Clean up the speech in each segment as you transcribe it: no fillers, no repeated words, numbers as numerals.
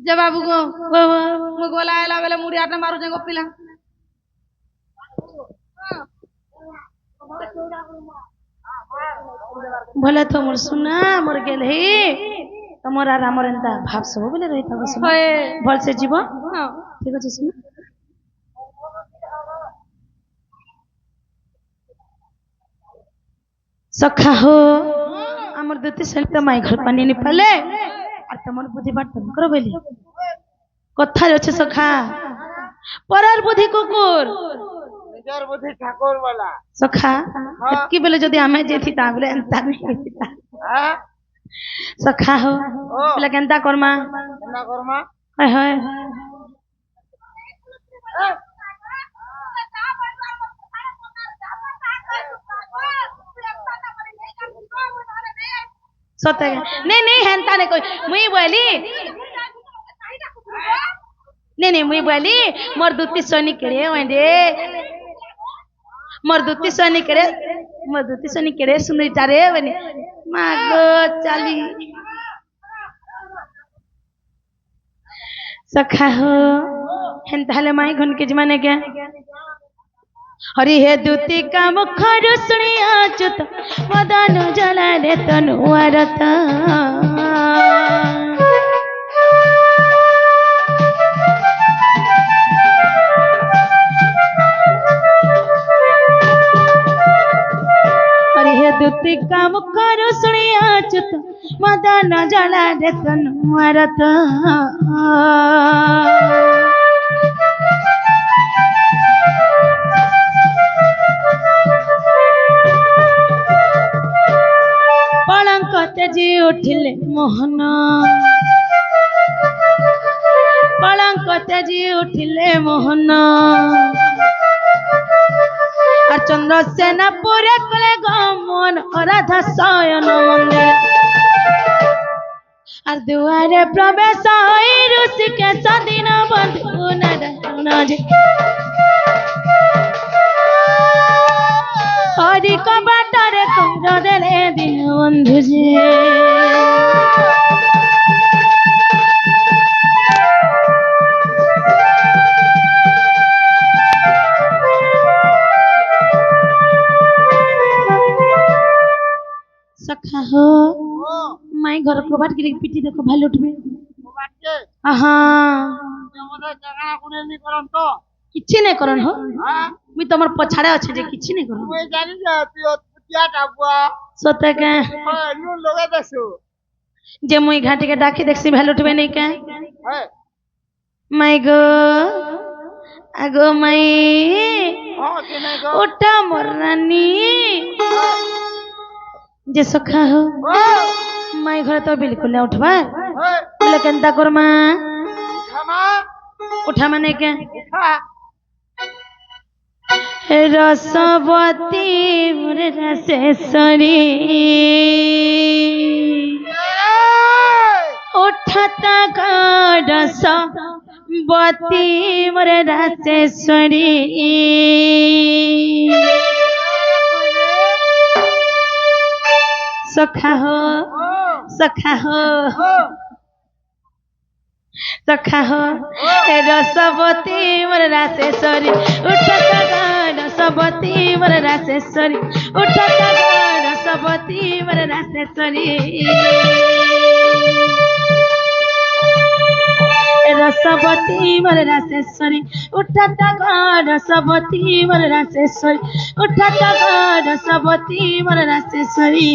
जे बाबू को मु गोला आला बेले मुड़ी आटा मारू जे गोपिला भले तो मोर सुना मोर गेल हे तमर आर हमर एंता भाव सब बेले रही था सुना भल से जीव ठीक अछि सुना सखा हो हमर दुती सहित माई घर पानी नि पाले और तमर बुद्धि बात तुम करो बेली कथा अछि सखा परर बुद्धि कुकुर निजर बुद्धि ठाकुर वाला सखा की बेले जदी हमें जेथि ता बेले एंता नहीं हेता हां सखा हो बेले केंता करमा हाय हाय सत्य नहीं हेंता नहीं कोई मुई बोली नहीं मुई बोली मोर दुती सोनी करे वंदे मोर दुती सोनी करे सुनी तारे बने मागो चाली सखा हो हेंता हले माई घन के जमाने क्या हरि हे दूती का मुखर सुनिया चुत मदन जला रे तनुआरत हरि हे दूती का मुखर सुनिया चुत मदन जला रे तनुआरत तेजी उठिले मोहन पलंक तेजी उठिले मोहन और चंद्रसेना पूरे कले गमन राधा शयन मंदिर और दुआरे प्रवेश ऋषि के सदिन बंधु नारायण हरि को बाटरे कर देले दिन बंधु जी सखा हो माई घर को बाट गिरी पिटी देखो भाई उठबे हां किछि नहीं करन हो मी तमर पछाड़े अछि जे किछि नहीं करन मैं जानि जा पिया टाबुआ सते के नु लगे दसु जे मुई घाटी के डाकी देखसी भाई उठबे नहीं के है माई गो आगो माई हां के नहीं गो उठा मोर रानी जे सखा हो माई घर तो बिल्कुल नहीं उठबा बोले केंता करमा उठा माने के रसवती मोर रसेश्वरी उठता रसवती मोर रसेश्वरी सखा हो सखा हो सखा हो रसवती मोर रासेश्वरी उठता रसवती मोर रासेश्वरी उठता रसवती मोर रासेश्वरी रसवती मोर रासेश्वरी उठता रसवती मोर रासेश्वरी उठता रसवती मोर रासेश्वरी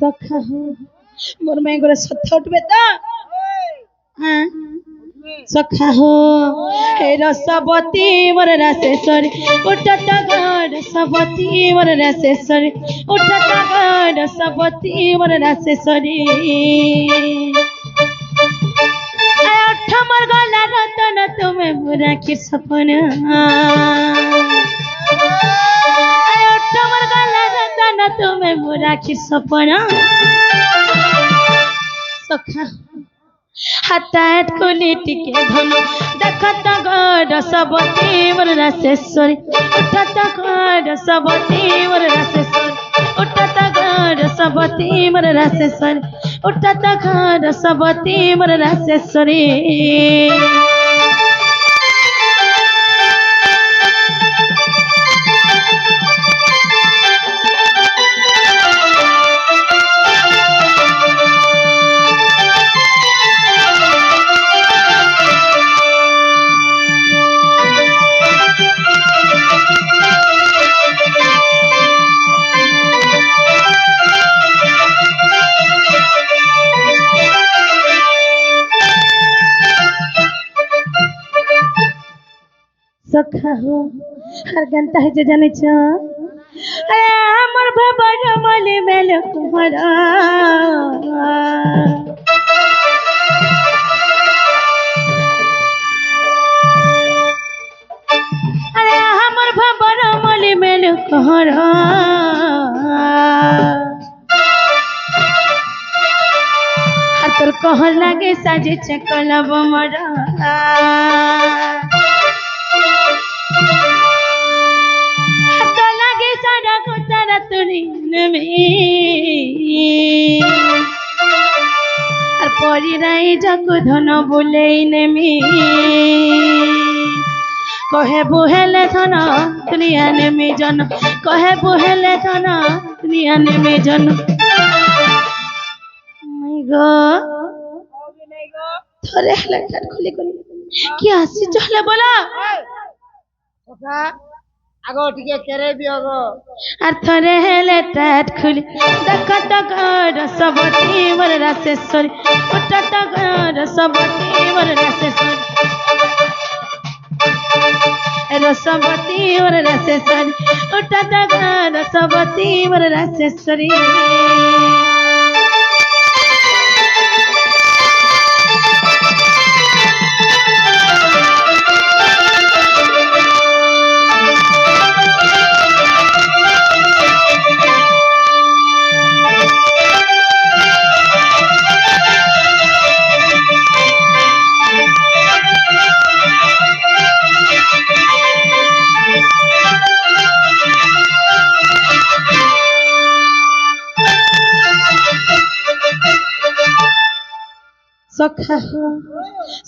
सखा हो मोर मैं गोरे सत्ता उठबे त हां सखा हो हे रसवती मोर रासेश्वरी उठता रसवती मोर रासेश्वरी उठता रसवती मोर रासेश्वरी उठ मोर गला रतन तुम्हें बुरा की सपना उठ मोर तुम्हें मोरा की सपना सखा हाथ कोली टिके धन देखत घर सबती मोर रासेश्वरी उठत घर सबती मोर रासेश्वरी उठत घर सबती मोर रासेश्वरी उठत घर सबती मोर रासेश्वरी सखा हो हर गंता है जे जाने छ अरे हमर बाबा रमले मेल कुहरा अरे हमर बाबा रमले मेल कुहरा हर तोर कहर लागे साजे चकलब मरा लगे सारा को तारा तुरीन में और परी राई जग धन बुलेइन में कहे बुहेले धन दुनियान में जन कहे बुहेले धन दुनियान में जन माय गॉड थोड़े लटक खुली खुली কি আসি চলে বলা কথা আগো টিকে কেরে দিও গো আর থরে হেলে টাট খুলি দেখত ঘর সবতি মোর রাসেশ্বরী উঠত ঘর সবতি মোর রাসেশ্বরী রসবতী মোর রাসেশ্বরী উঠত ঘর সবতি মোর রাসেশ্বরী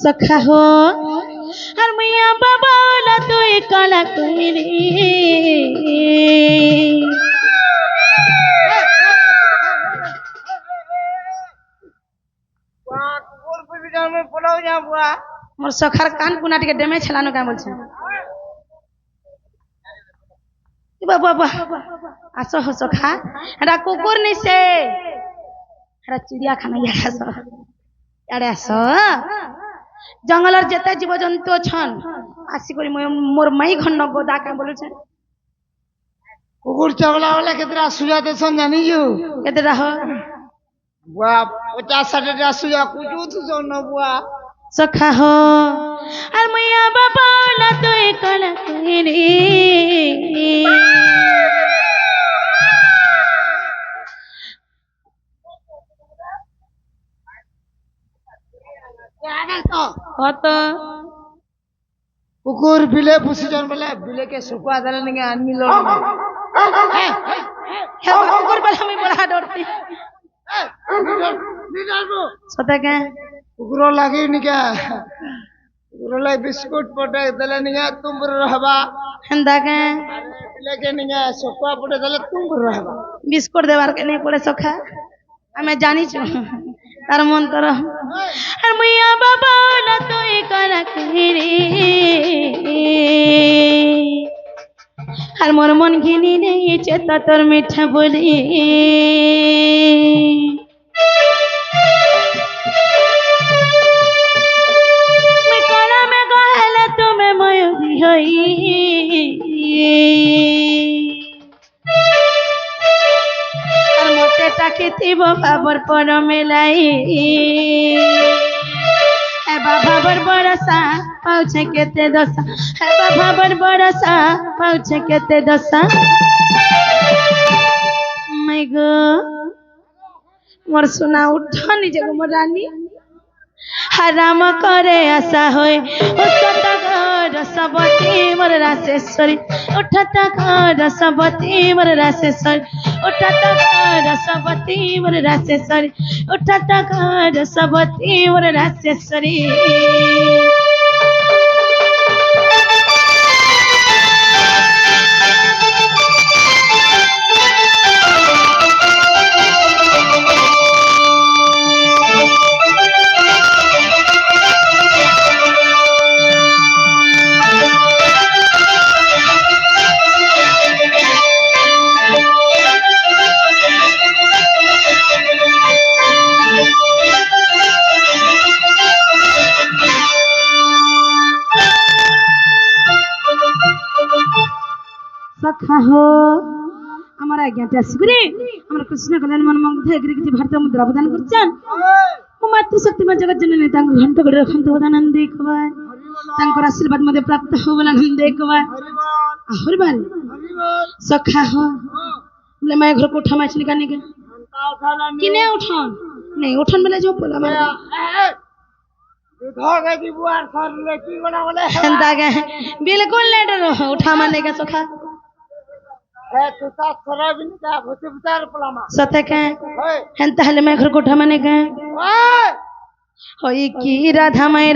सखा हो और मैया बाबा ला तू काला कोई रे কুকুর পিটি জামে পোলাও যা বুয়া मोर सखार कान पुना टिके डैमेज छलानो का बोल छे बाबा बाबा आसो हो सखा एटा कुकुर नि से एटा चिड़िया खाना या आसो अरे आसो जंगलर जेते जीव जंतु छन आसी करी मोर माई खन्न गोदा का बोलु छे কুকুর চগলা वाला केतरा सुजा देसन जानी जो केतरा हो बुआ 50-60 टा सुजा कुजू तू जो न बुआ सखा हो और मैया बाबा ला तो काला कोई रे কত কুকুর বিলে পুষিজন বলে বিলে কে শুকুয়া দিলে নিকে আনমি লো कुकुर पर हमें बड़ा डरती सता के कुकुर लागी निके कुकुर लाई बिस्कुट पटे दिले निके तुम रहबा हंदा के बिले के निके शुकुआ पटे दिले तुम रहबा बिस्कुट देवार के नहीं पड़े सखा हमें जानी छु तार मन तर और मैया बाबा ना तो करा रे और मोर मन घिनी नहीं चेता तोर मीठा बोली मैं काला में गहला तुम्हें मयूरी होई और मोटे टाके थीब बाबर पर मेलाई है बाबा बर बरसा पाउछे केते दशा है बाबा बर बरसा पाउछे केते दशा मोर सुना उठ निजे गो मोर रानी हराम करे आशा होय उठत रसवती मोर रासेश्वरी उठत रसवती मोर रासेश्वरी उठत रसवती मोर रासेश्वरी उठत रसवती मोर रासेश्वरी सखा हो हमारा आज्ञाटा सिगरे हमारा कृष्ण कल्याण मन मंगल एग्री किछि भारत मुद्रा प्रदान करछन ओ मातृशक्ति मा जगत जननी तांग घंट गडे रखंत आनंद एकबार तांकर आशीर्वाद मध्ये प्राप्त हो बोला आनंद एकबार हर बार सखा हो बोले मैं घर को उठा माछली काने के किने उठन नहीं उठन बोले जो बोला मैं धोगे की बुआर सर ले की बना बोले हंता के बिल्कुल नहीं डरो उठा माने का सखा है तू ता सरा बिन का भूत विचार पलामा सते के ओए हंता हले मैं घर को उठा माने के ओए होई की राधा माई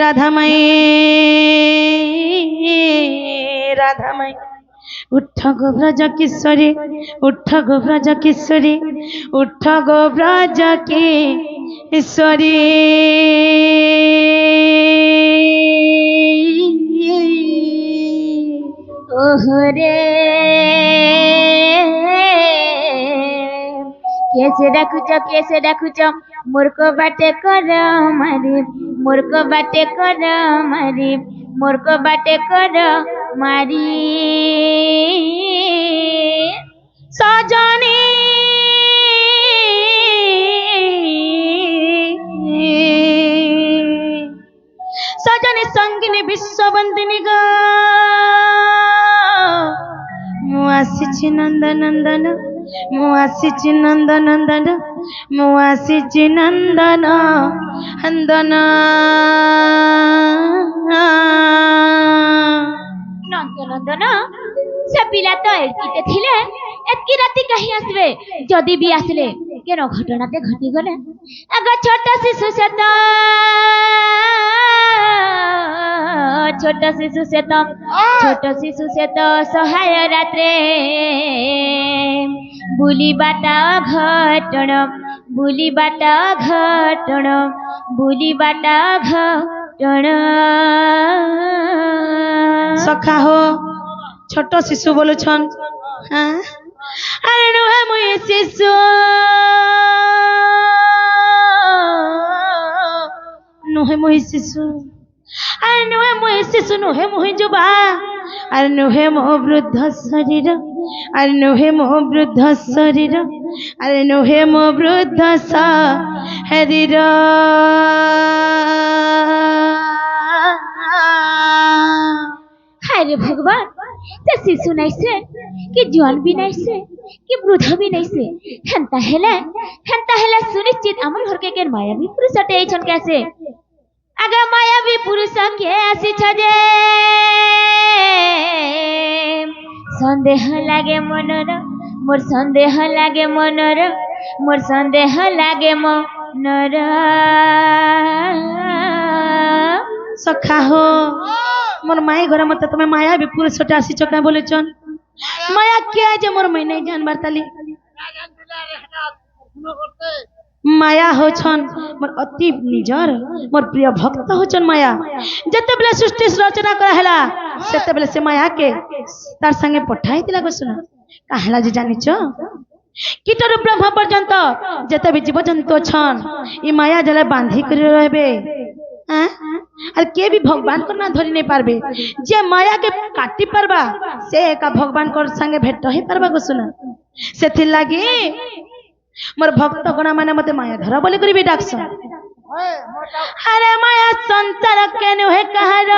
उठ गो ब्रज किशोरी उठ गो ब्रज किशोरी उठ गो ब्रज किशोरी ओहरे कैसे रखुच मूर्ख बाटे कर मारी मूर्ख बाटे कर मारी मूर्ख बाटे कर मारी सजनी सजनी संगिनी विश्ववंदिनी गा मुआसी नंद नंदन मुआसी नंद नंदन मुआसी नंदन हंदन नंदन से पिला तो एतकिते थिले एतकी राती कहीं आसबे जदी भी आसले केनो घटनाते घटी गले आगा छोटा शिशु से तो सहाय रात्रे बुली बाटा घटण सखा हो छोट शिशु बोलु छन हाँ अरे नुहे मुई शिशु नुहे मुई शिशु अरे नुहे मुई शिशु नुहे मुई जुबा अरे नुहे मो वृद्ध शरीर अरे नुहे मो वृद्ध शरीर अरे नुहे मो वृद्ध शरीर अरे भगवान से शिशु नहीं से कि जवान भी नहीं से कि वृद्ध भी नहीं से हेंता हेले सुनिश्चित हमर घर के मायावी पुरुष अटे छन कैसे आगे मायावी पुरुष के आसी छजे संदेह लागे मनर मोर संदेह लागे मनर सखा हो मोर माई घर मत तुम्हें माया भी पुरुष आसी चका बोले चन माया क्या जे मोर मैं नहीं जान बारताली माया हो छन मोर अति निजर मोर प्रिय भक्त हो छन माया जते बेले सृष्टि रचना कर हला सेते बेले से माया के तार संगे पठाई दिला को सुना कहला जे जानि छ कीटरु ब्रह्म पर्यंत जते भी जीव जंतु छन ई माया जले बांधी कर रहबे और के भी भगवान को ना धरी नहीं पारबे जे माया के काटी पारबा से का भगवान को संगे भेट ही पारबा को सुना सेथि लागी मोर भक्त गण माने मते माया धर बोले करी डाकस अरे माया संसार के नुहे कहार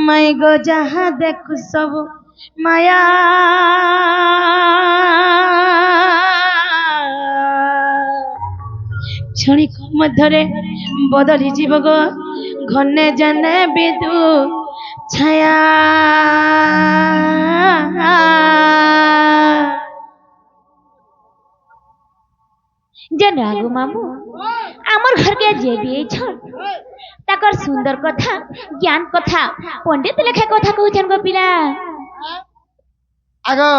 मैं गो जहाँ देखु सब माया ମଧ୍ୟରେ ବଦଳି ଯିବ ଗୋ ଘନେ ଜନେ ବିଦୁ ଛାୟା जन राघु मामू आमर घर के जे भी छन ताकर सुंदर कथा ज्ञान कथा पंडित लेखा कथा कहछन गो पिला आगो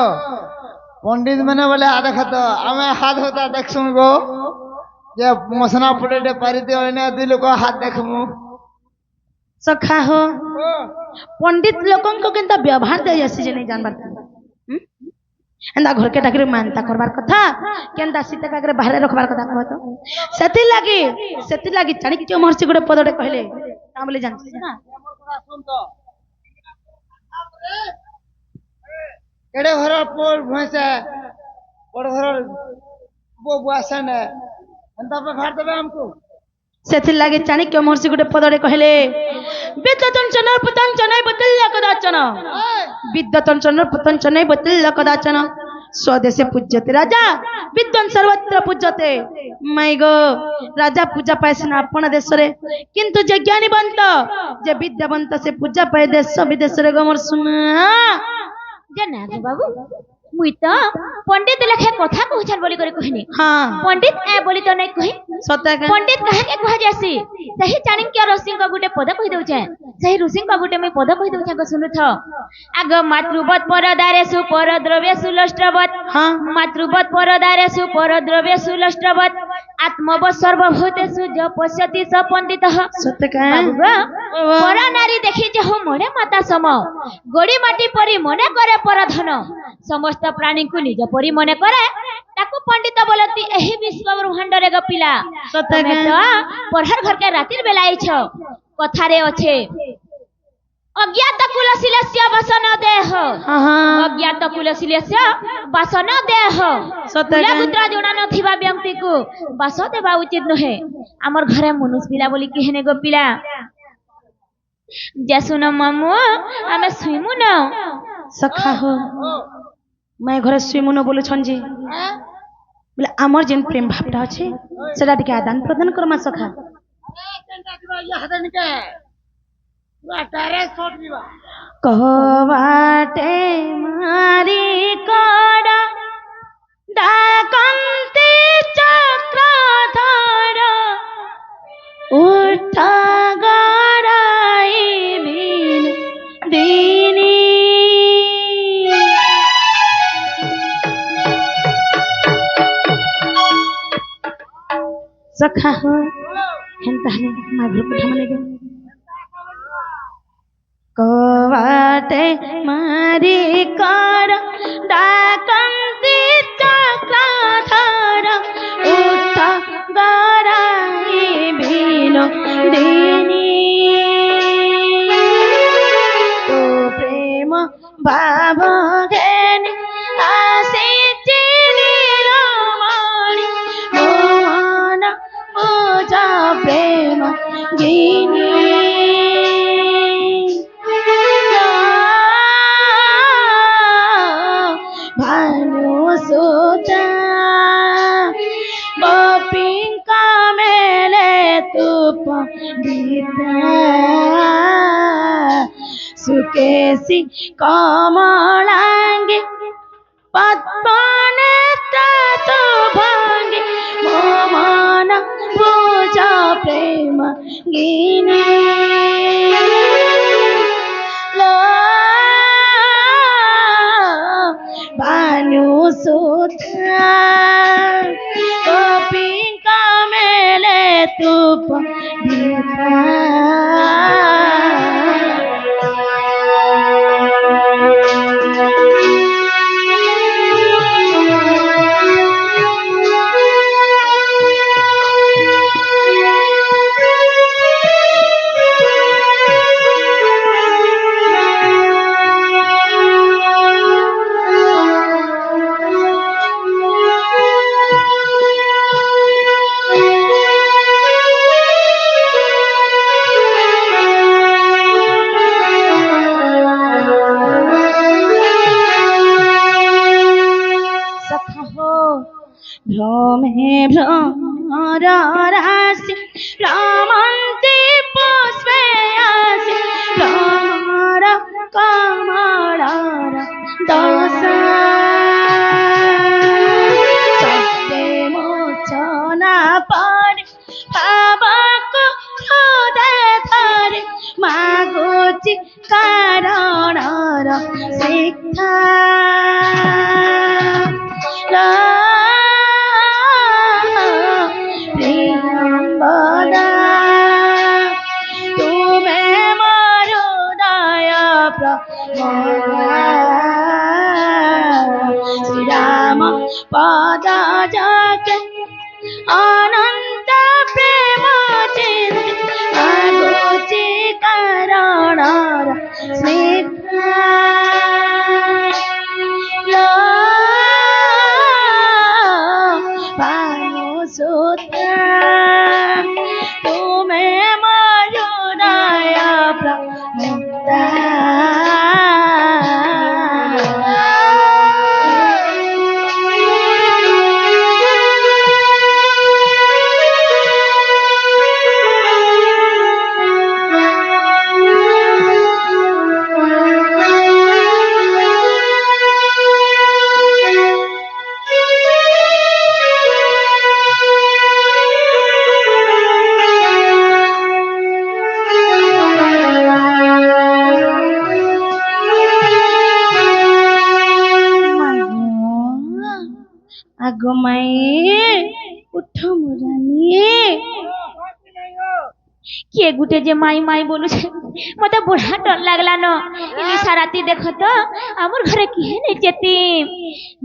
पंडित मैंने बोले आ देख तो हमें हाथ होता देख सुन गो ये मसना पड़े पारी दे ने दुई लोग हाथ देखमु सखा हो पंडित लोकन को केनता व्यवहार दे जैसे जे नहीं जानबार एंदा घर के टाकरे मानता करबार कथा केनता सीता काकरे बाहर रखबार कथा कहत सेति लागी चाणी कि महर्षि गुडे पदडे कहले ना बोले जान सुन तो केड़े घर पोर भैंसा बड़ घर बो बुआसन अंता पे भार देबे हमको सेति लागी चाणक्य महर्षि गुडे पदडे कहले विद्वतन चनर पतन चनय बतल्य कदाचन विद्वतन चनर पतन चनय बतल्य कदाचन स्वदेशे पूज्यते राजा विद्वान सर्वत्र पूज्यते माई गो राजा पूजा पाए सिना अपन देश रे किंतु जे ज्ञानीवंत जे विद्यावंत से पूजा पाए देश विदेश रे गमर सुना जन राघु बाबू मुई तो पंडित लेखा कथा कहछन बोली करे कहनी हां पंडित ए बोली तो नहीं कहि सत्य का पंडित कहे के कह जासी सही चाणक्य ऋषि का गुटे पद कहि दउ छै सही ऋषि का गुटे मैं पद कहि दउ छै को सुनु थ आग मातृवत परदारेषु परद्रव्येषु लष्ट्रवत हां मातृवत परदारेषु परद्रव्येषु लष्ट्रवत आत्मवत् सर्वभूतेषु ज पश्यति स पंडितः सत्य का पर नारी देखि जे हो मने माता सम गोड़ी माटी परी मने करे परधन समस्त प्राणी को निज परी मने करे ताको पंडित बोलती एही विश्व ब्रह्मांड रे गपिला सत्य तमे तो पढ़र घर के रातिर बेलाई छ कथा रे अच्छे अज्ञात कुलशीलस्य वसन देह हां अज्ञात कुलशीलस्य वसन देह सत्य का पुत्र जोड़ा नथिबा व्यक्ति को वास देबा उचित नहे हमर घरे मनुष्य पिला बोली केहने गपिला जे सुन मामू हमें सुइमु न सखा हो मैं घरे सुइमुनो बोलु छन जी बोले आमर जेन प्रेम भावटा अछि सेटा टिके आदान प्रदान करमा सखा कहवाटे मारी कड़ा डाकंते चक्रधर उठा गड़ाई बिन दीनी सखा हो हेंता हने माघर पुठा मने गो कवाटे मारी कर डाकंती चक्रधर उठ गराई भिनो दिनी तो प्रेम भाव घेनी आसी चिनीरमणि मोहन पूजा प्रेम गिनी भानु सुता गोपिंका मेले तुप सुकेशी कमलांगी पद्मने तो भांगी मोमन पूजा प्रेम गिनी भानु सुता गोपिंका मेले तुप भ्रमे भ्रम রাশি রমন্তি পুষ্পে আসি ভ্রমর কমলর দশ সত্যে মোচনা পড়ে ভাবক হৃদয় ধরে মাগুচি কারণর শিক্ষা প্রিয়ম্বদা তুমে মোর হৃদয় শ্রীরাম পদ যাকে অনন্ত প্রেম চিন্তি আগুচি কারণর স্নিগ্ধা ভানুসুতা তুমে মোর হৃদয় প্রমুক্তা আগো মায়ে উঠ মুরানি କିଏ ଗୋଟେ ଯେ ମାଇ ମାଇ ବୋଲୁଛେ ମତେ ବଢିଆ ଡର ଲାଗଲା ନ ନିଶା ରାତି ଦେଖ ତ ଆମର ଘରେ କିଏ ନେଇ ଚେତି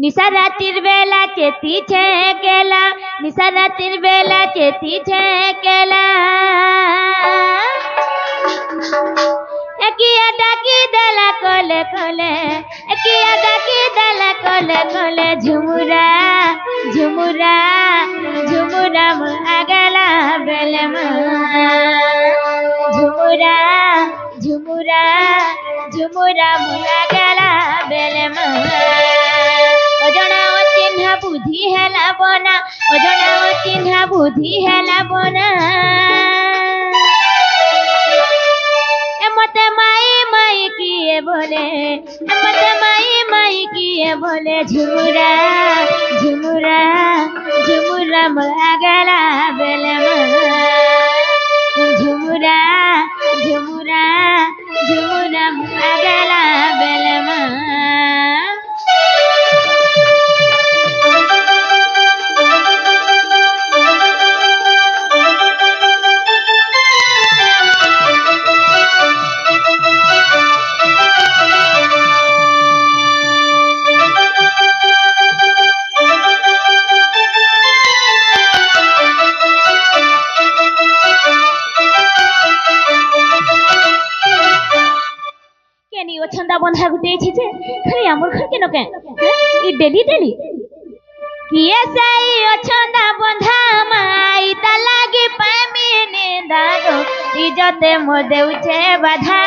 ନିଶା ରାତିର ବେଲା ଚେତି ଛେକେଲା ନିଶା ରାତିର ବେଲା ଚେତି ଛେକେଲା একিয়া ডাকি দেলা কলে কলে একিয়া ডাকি দেলা কলে কলে ঝুমুরা ঝুমুরা ঝুমুরা আগলা বেলমা ঝুমুরা ঝুমুরা ঝুমুরা আগলা বেলমা অজনা চিহ্না বুদ্ধি হেলা বনা অজনা চিহ্না বুদ্ধি হেলা বনা মতে মাই মাই কিয়ে বলে মতে মাই মাই কিয়ে বলে ঝুমুরা ঝুমুরা ঝুমুরা আগলা বেলমা ঝুমুরা ঝুমুরা ঝুমুরা আগলা বেলমা ছন্দা বন্ধা গুটেছি যে খালি আমার ঘর কেন কেন এই ডেলি ডেলি কিয়ে সেই ছন্দা বন্ধা মাই তা লাগি পামি নিদানো ইজতে মো দেউছে বাধা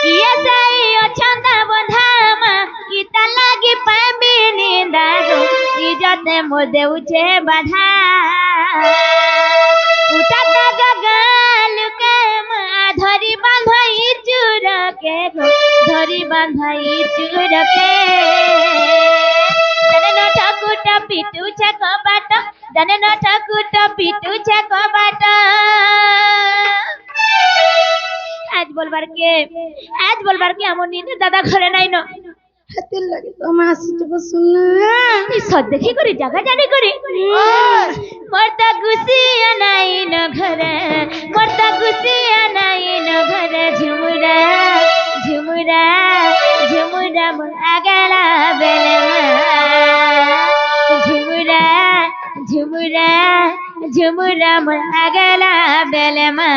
কিয়ে সেই ছন্দা বন্ধা মা ইতা লাগি পামি নিদানো ইজতে মো দেউছে বাধা উঠাতে গগাল কে মা ধরি বাঁধাই চুরকে ধরি বাঁধাই চুরকে জানে না ঠাকুরটা পিটুছে কবাট জানে না ঠাকুরটা পিটুছে কবাট আজ বলবার কে আমার নিনে দাদা ঘরে নাই ন হাতের লাগে তোমা আসিতে বসুনা সদ দেখি করে জায়গা জানি করে মরতা গুছিয়া নাই ন ঘরে মরতা গুছিয়া নাই ন ঘরে ঝুমুরা ঝুমুরা ঝুমুরা আগলা বেলমা ঝুমুরা ঝুমুরা ঝুমুরা আগলা বেলমা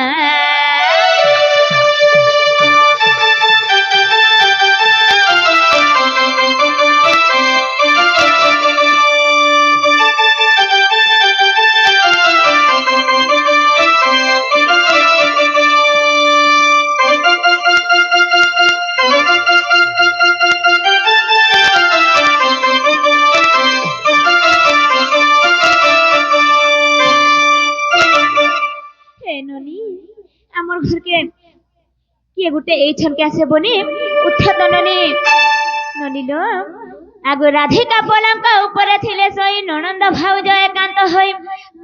ননি আমার ঘরকে কিয়ে গোটে এইছন কে আসে বনি উঠা তো ননি ননি লো আগো রাধিকা পলঙ্ক উপরে ଥିଲେ ଶୋଇ ନଣନ୍ଦ ଭାଉଜ ଏକାନ୍ତ ହୋଇ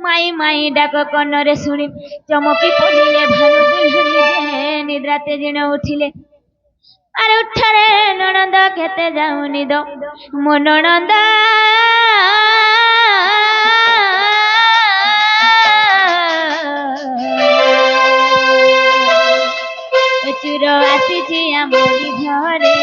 ମାଇ ମାଇ ଡାକ କନରେ ଶୁଣି ଚମକି ପଡ଼ିଲେ ଭାନୁ ଦୁଲହରି ଯେ ନିଦ୍ରା ତେଜିଣ ଉଠିଲେ ଆରେ ଉଠାରେ ନଣନ୍ଦ କେତେ ଯାଉ ନିଦ ମୋ ନଣନ୍ଦ ଚୁର ଆସିଛି ଆମରି ଘରେ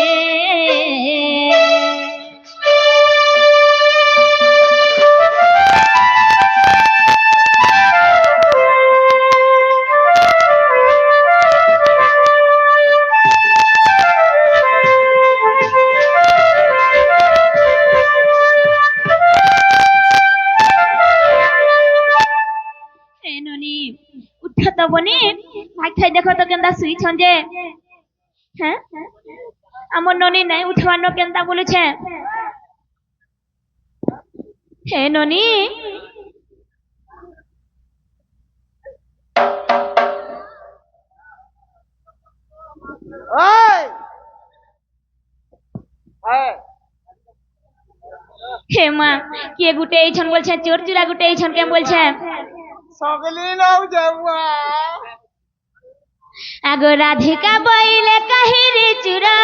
উঠা তো বনি ভাই খাই দেখো তো কেন্দা শুইছন যে হ্যাঁ আমার ননি নাই উঠবানো কেন্দা বলেছে হে ননি ওই হ্যাঁ হে মা কে গুটে এইছন বলছে চোর চুরা গুটে এইছন কে বলছে সকলি নাও যাবা আগো রাধিকা বইলে কাহিরে চুরা